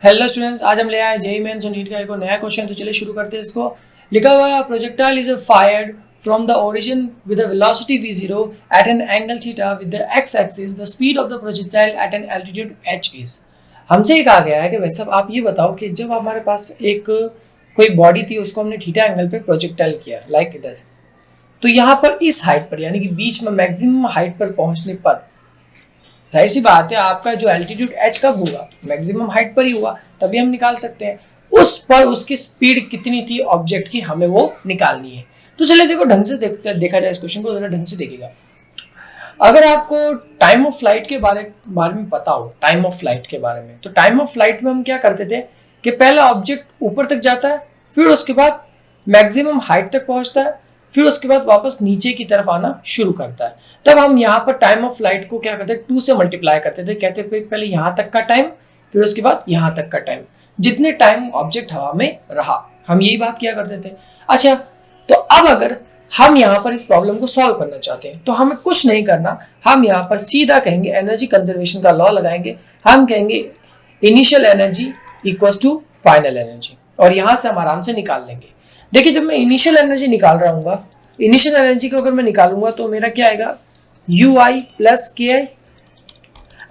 Hello students, आज हम ले आए जेईई मेंस और नीट का एक और नया क्वेश्चन। तो चलिए शुरू करते हैं इसको। लिखा हुआ है projectile is fired from the origin with a velocity v0 at an angle theta with the x axis. The speed of the projectile at an altitude h is. हमसे ये कहा गया है कि वैसे अब आप ये बताओ कि जब हमारे पास एक कोई बॉडी थी, उसको हमने थीटा एंगल पे प्रोजेक्टाइल किया, लाइक इधर, तो यहाँ पर इस हाइट पर यानी कि बीच में मैक्सिमम हाइट पर पहुंचने पर जाहिर सी बात है आपका जो एल्टीट्यूड h कब होगा, मैक्सिमम हाइट पर ही हुआ, तभी हम निकाल सकते हैं। उस पर उसकी स्पीड कितनी थी ऑब्जेक्ट की, हमें वो निकालनी है। तो चलिए देखो, ढंग से देखा जाए इस क्वेश्चन को, जरा ढंग से देखिएगा। अगर आपको टाइम ऑफ फ्लाइट के बारे में पता हो, टाइम ऑफ फ्लाइट के बारे में, तो टाइम ऑफ फ्लाइट में हम क्या करते थे कि पहला ऑब्जेक्ट ऊपर तक जाता है, फिर उसके बाद मैक्सिमम हाइट तक पहुंचता है, फिर उसके बाद वापस नीचे की तरफ आना शुरू करता है। तब हम यहाँ पर टाइम ऑफ फ्लाइट को क्या करते हैं, 2 से मल्टीप्लाई करते थे। कहते थे पहले यहाँ तक का टाइम, फिर उसके बाद यहाँ तक का टाइम, जितने टाइम ऑब्जेक्ट हवा में रहा, हम यही बात किया करते थे। अच्छा, तो अब अगर हम यहाँ पर इस प्रॉब्लम को सॉल्व करना चाहते हैं तो हमें कुछ नहीं करना, हम यहाँ पर सीधा कहेंगे एनर्जी कंजर्वेशन का लॉ लगाएंगे। हम कहेंगे initial energy equals to final energy, और यहाँ से हम आराम से निकाल लेंगे। देखिए, जब मैं इनिशियल एनर्जी निकाल रहा हूँ, इनिशियल एनर्जी को अगर मैं निकालूंगा तो मेरा क्या आएगा, ui प्लस के आई।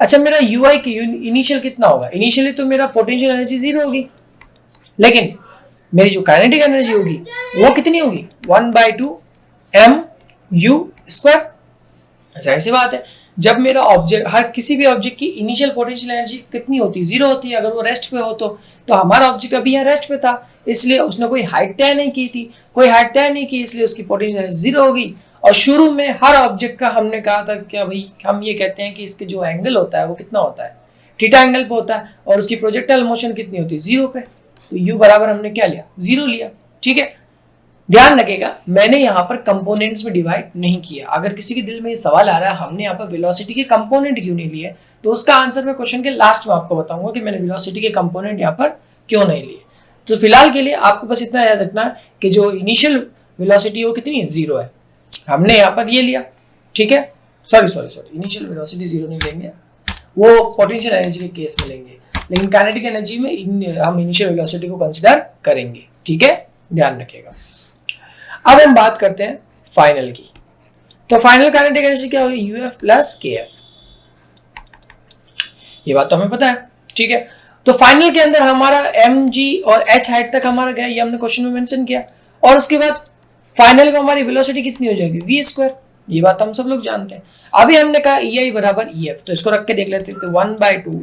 अच्छा, मेरा ui की इनिशियल कितना होगा, इनिशियली तो मेरा पोटेंशियल एनर्जी 0 होगी, लेकिन मेरी जो काइनेटिक एनर्जी होगी वो कितनी होगी, 1/2 mu²। जाहिर सी बात है, जब मेरा ऑब्जेक्ट, हर किसी भी ऑब्जेक्ट की इनिशियल पोटेंशियल एनर्जी कितनी होती है, 0 होती है। अगर वो रेस्ट पे हो तो हमारा ऑब्जेक्ट अभी यहाँ रेस्ट पे था, इसलिए उसने कोई हाइट तय नहीं की थी, कोई हाइट तय नहीं की, इसलिए उसकी पोटेंशियल एनर्जी 0 होगी। और शुरू में हर ऑब्जेक्ट का हमने कहा था क्या भाई, हम ये कहते हैं कि इसके जो एंगल होता है वो कितना होता है, थीटा एंगल पे होता है, और उसकी प्रोजेक्टाइल मोशन कितनी होती है, 0 पे। तो u बराबर हमने क्या लिया, 0 लिया। ठीक है, ध्यान रखिएगा मैंने यहाँ पर कंपोनेंट्स में डिवाइड नहीं किया। अगर किसी के दिल में ये सवाल आ रहा है हमने यहाँ पर वेलोसिटी के कंपोनेंट क्यों नहीं लिए, तो उसका आंसर मैं क्वेश्चन के लास्ट में आपको बताऊंगा कि मैंने वेलोसिटी के कंपोनेंट यहाँ पर क्यों नहीं लिए। तो फिलहाल के लिए आपको बस इतना याद रखना कि जो इनिशियल वेलोसिटी है वो कितनी है, 0 है, हमने यहाँ पर ये लिया। ठीक है, सॉरी इनिशियल वेलोसिटी 0 नहीं लेंगे, वो पोटेंशियल एनर्जी के केस में लेंगे, लेकिन काइनेटिक एनर्जी में हम इनिशियल वेलोसिटी को कंसिडर करेंगे। ठीक है, ध्यान रखिएगा। अब हम बात करते हैं फाइनल की। तो फाइनल काइनेटिक एनर्जी क्या होगी, यूएफ प्लस के एफ, ये बात तो हमें पता है। ठीक है, तो फाइनल के अंदर हमारा एम जी और एच हाइट तक हमारा गया, ये हमने क्वेश्चन में मेंशन किया, और उसके बाद फाइनल में हमारी वेलोसिटी कितनी हो जाएगी, v²। ये बात हम सब लोग जानते हैं। अभी हमने कहा ei बराबर ef, तो इसको रख के देख लेते हैं। 1/2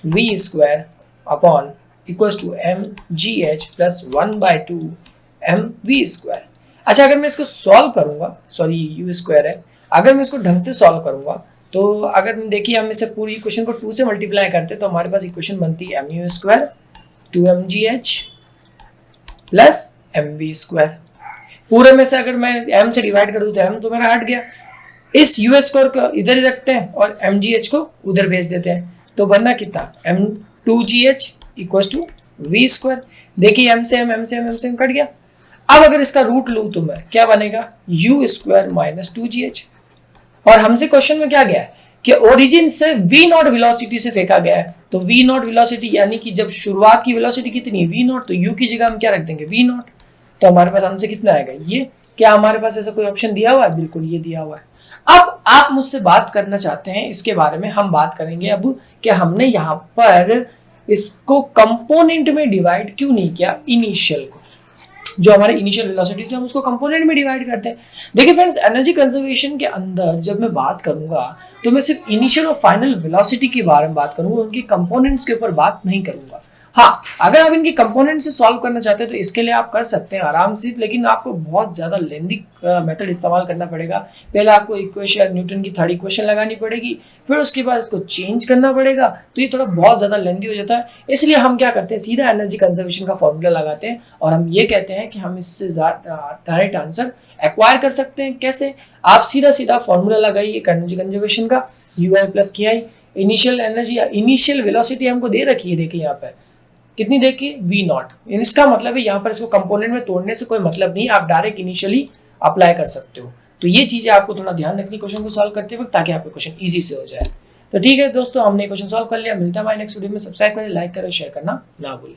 mv² upon equals to mgh plus 1/2 mv²। अच्छा, अगर मैं इसको सॉल्व करूंगा, सॉरी u² है, अगर मैं इसको ढंग से सॉल्व करूंगा तो अगर देखिए हम इसे पूरी इक्वेशन को 2 से मल्टीप्लाई करते तो हमारे पास इक्वेशन बनती है mu² 2mgh प्लस mv²। पूरे में से अगर मैं m से डिवाइड कर दूं तो m तो मेरा हट गया, इस u² को इधर ही रखते हैं और mgh को उधर भेज देते हैं, तो बनना कितना, m2gh इक्वल्स टू v²। देखिए m से m कट गया। अब अगर इसका रूट लूं तो मैं क्या बनेगा, u² माइनस 2gh। और हमसे क्वेश्चन में क्या गया है कि ओरिजिन से v0 वेलोसिटी से फेंका गया है, तो v0 वेलोसिटी यानी कि जब शुरुआत की वेलोसिटी कितनी है, v0, तो u की जगह हम क्या रख देंगे, v0। तो हमारे पास आंसर कितना आएगा, ये। क्या हमारे पास ऐसा कोई ऑप्शन दिया हुआ है, बिल्कुल ये दिया हुआ है। अब आप मुझसे बात करना चाहते हैं इसके बारे में, हम बात करेंगे अब कि हमने यहाँ पर इसको कंपोनेंट में डिवाइड क्यों नहीं किया, इनिशियल को, जो हमारे इनिशियल वेलोसिटी थी हम उसको कंपोनेंट में डिवाइड करते हैं। देखिए फ्रेंड्स, एनर्जी कंजर्वेशन के अंदर जब मैं बात करूंगा तो मैं सिर्फ इनिशियल और फाइनल वेलोसिटी के बारे में बात करूंगा, उनके कंपोनेंट्स के ऊपर बात नहीं करूंगा। हाँ, अगर आप इनके कंपोनेंट से सॉल्व करना चाहते हैं तो इसके लिए आप कर सकते हैं आराम से, लेकिन आपको बहुत ज्यादा लेंदी मेथड इस्तेमाल करना पड़ेगा। पहले आपको इक्वेशन, न्यूटन की थर्ड इक्वेशन लगानी पड़ेगी, फिर उसके बाद इसको चेंज करना पड़ेगा, तो ये थोड़ा बहुत ज्यादा लेंदी हो जाता है। इसलिए हम क्या करते हैं, सीधा एनर्जी कंजर्वेशन का फॉर्मूला लगाते हैं और हम ये कहते हैं कि हम इससे डायरेक्ट आंसर एक्वायर कर सकते हैं। कैसे, आप सीधा फॉर्मूला लगाइए एनर्जी कंजर्वेशन का, ui प्लस के आई। इनिशियल एनर्जी, इनिशियल वेलोसिटी हमको दे रखी है, देखिए यहाँ पर कितनी देखिए, v0। इसका मतलब है यहाँ पर इसको कंपोनेंट में तोड़ने से कोई मतलब नहीं, आप डायरेक्ट इनिशियली अप्लाई कर सकते हो। तो ये चीजें आपको थोड़ा ध्यान रखनी क्वेश्चन को सॉल्व करते वक्त, ताकि आपका क्वेश्चन इजी से हो जाए। तो ठीक है दोस्तों, हमने क्वेश्चन सॉल्व कर लिया। मिलता है हमारे नेक्स्ट वीडियो में। सब्सक्राइब करें, लाइक करें, शेयर करना ना भूलें।